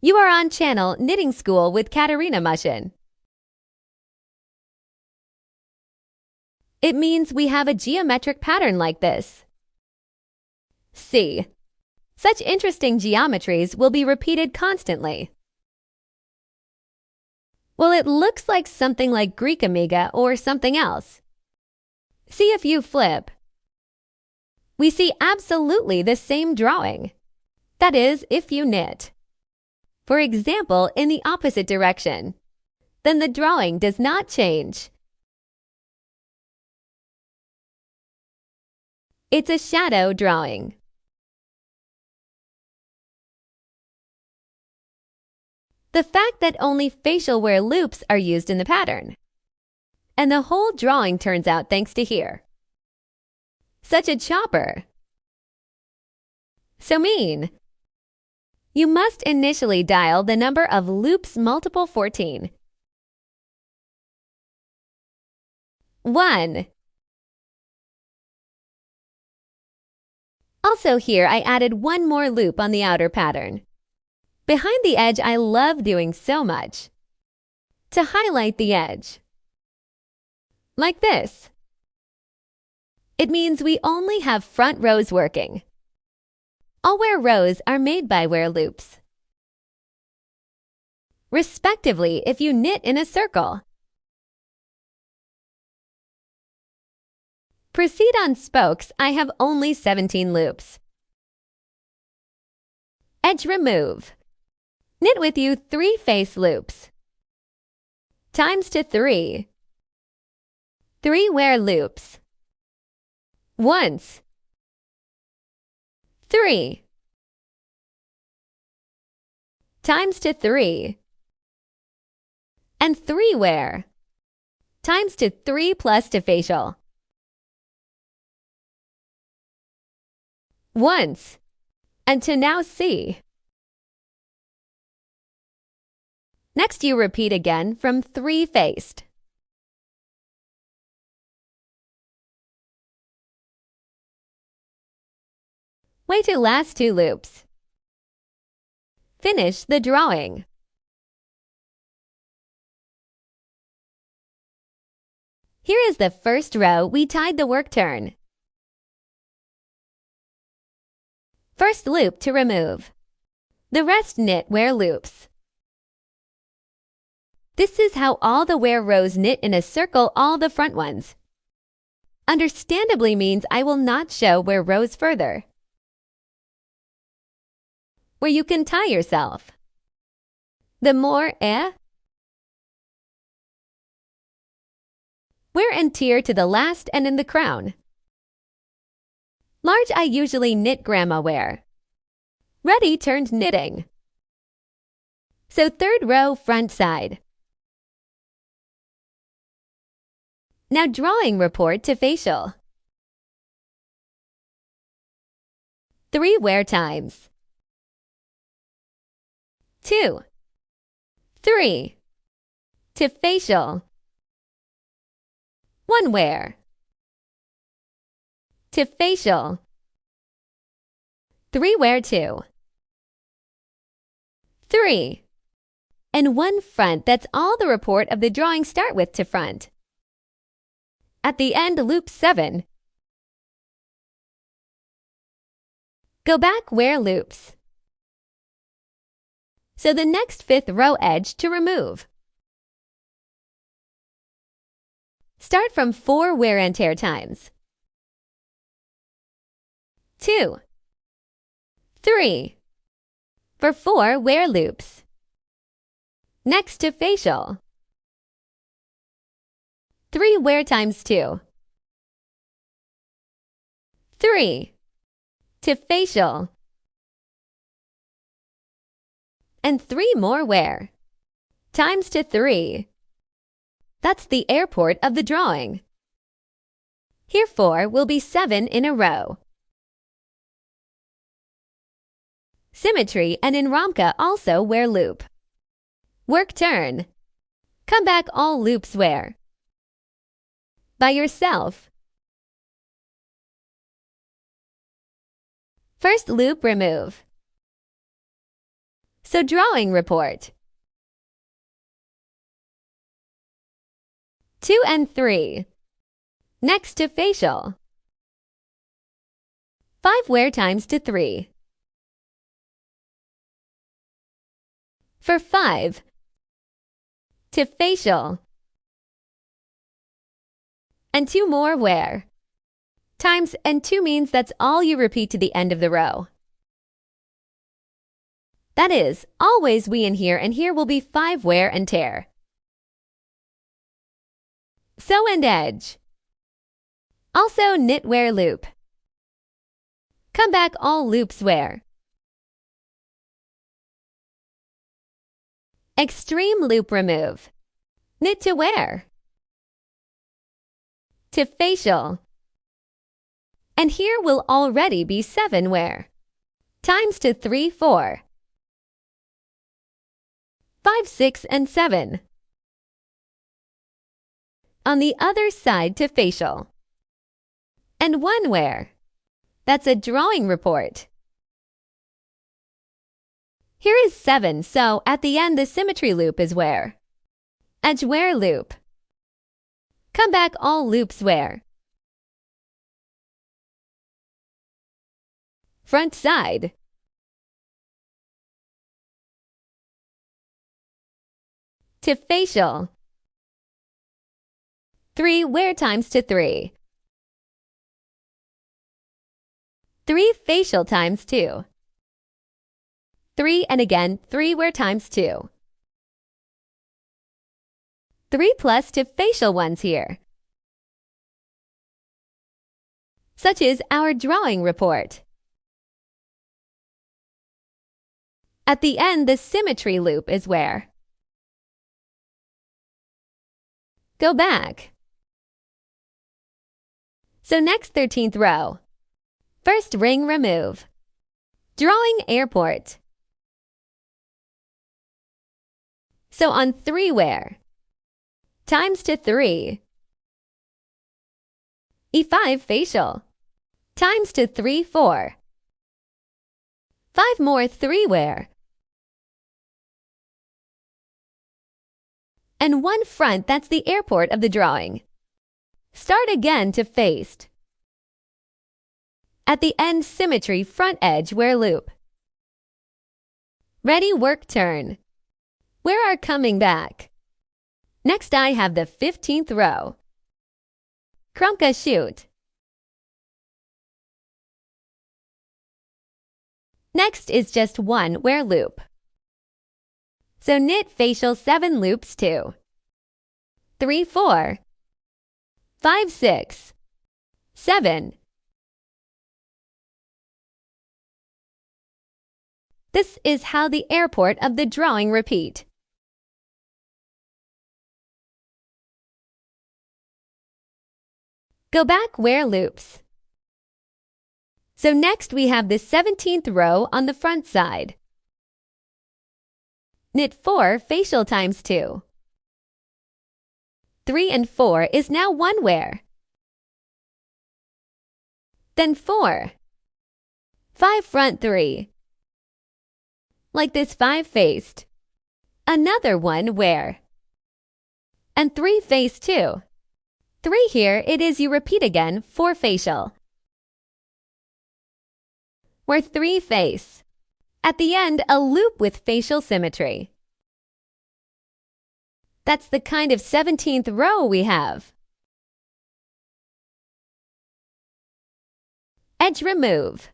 You are on channel Knitting School with Katarina Mushin. It means we have a geometric pattern like this. C. Such interesting geometries will be repeated constantly. Well, it looks like something like Greek amiga or something else. See if you flip. We see absolutely the same drawing. That is, if you knit. For example, in the opposite direction. Then the drawing does not change. It's a shadow drawing. The fact that only facial wear loops are used in the pattern. And the whole drawing turns out thanks to here. Such a chopper. So mean. You must initially dial the number of loops multiple 14. 1. Also here I added one more loop on the outer pattern. Behind the edge I love doing so much. To highlight the edge. Like this. It means we only have front rows working. All wear rows are made by wear loops. Respectively if you knit in a circle. Proceed on spokes, I have only 17 loops. Edge remove. Knit with you 3 face loops. Times to 3. 3 wear loops. Once. 3. Times to 3. And 3 wear. Times to 3 plus to facial. Once. And to now see. Next you repeat again from 3 faced. Wait to last 2 loops. Finish the drawing. Here is the first row we tied the work turn. First loop to remove. The rest knit wear loops. This is how all the wear rows knit in a circle, all the front ones. Understandably means I will not show wear rows further. Where you can tie yourself. The more wear and tier to the last and in the crown. Large I usually knit grandma wear. Ready turned knitting. So third row front side. Now drawing report to facial. 3 wear times. 2. 3. To facial. 1 wear. To facial. 3 wear 2. 3. And 1 front, that's all the report of the drawing start with to front. At the end loop 7. Go back wear loops. So the next 5th row edge to remove. Start from 4 wear and tear times. 2. 3. For 4 wear loops. Next to facial. 3 wear times 2. 3. To facial. And 3 more wear. Times to 3. That's the airport of the drawing. Here 4 will be 7 in a row. Symmetry and in Ramka also wear loop. Work turn. Come back all loops wear. By yourself. First loop remove. So drawing report. 2 and 3. Next to facial. 5 wear times to 3. For 5. To facial. And 2 more wear. Times and 2 means that's all you repeat to the end of the row. That is, always we in here and here will be 5 wear and tear. Sew and edge. Also knit wear loop. Come back all loops wear. Extreme loop remove. Knit to wear. To facial. And here will already be 7 wear. Times to 3, 4. 5, 6, and 7. On the other side to facial. And 1 wear. That's a drawing report. Here is 7, so at the end the symmetry loop is wear. Edge wear loop. Come back all loops wear. Front side. To facial. 3 wear times to 3. 3 facial times 2. 3 and again 3 wear times 2. 3 plus to facial ones here. Such is our drawing report. At the end, the symmetry loop is wear. Go back. So next 13th row. First ring remove. Drawing airport. So on 3 wear. Times to 3. E5 facial. Times to 3, 4. 5 more 3 wear. And 1 front, that's the airport of the drawing. Start again to faced. At the end symmetry front edge wear loop. Ready work turn. Where are coming back. Next I have the 15th row. Krunka shoot. Next is just 1 wear loop. So knit facial 7 loops 2. 3, 4. 5, 6. 7. This is how the airport of the drawing repeat. Go back wear loops. So next we have the 17th row on the front side. Knit 4 facial times 2. 3 and 4 is now 1 wear. Then 4. 5 front 3. Like this 5 faced. Another 1 wear. And 3 face 2. 3 here it is you repeat again 4 facial. Wear 3 face. At the end a loop with facial symmetry. That's the kind of 17th row we have. Edge remove.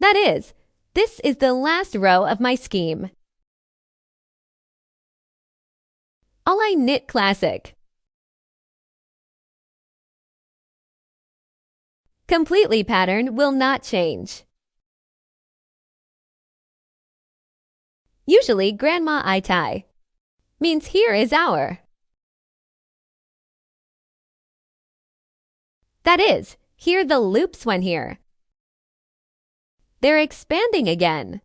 That is, this is the last row of my scheme. All I knit classic. Completely pattern will not change. Usually grandma I tie. Means here is our. That is, here the loops went here. They're expanding again.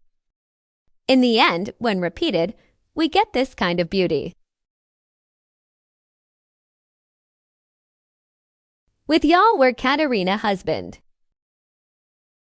In the end, when repeated, we get this kind of beauty. With y'all were Katerina husband.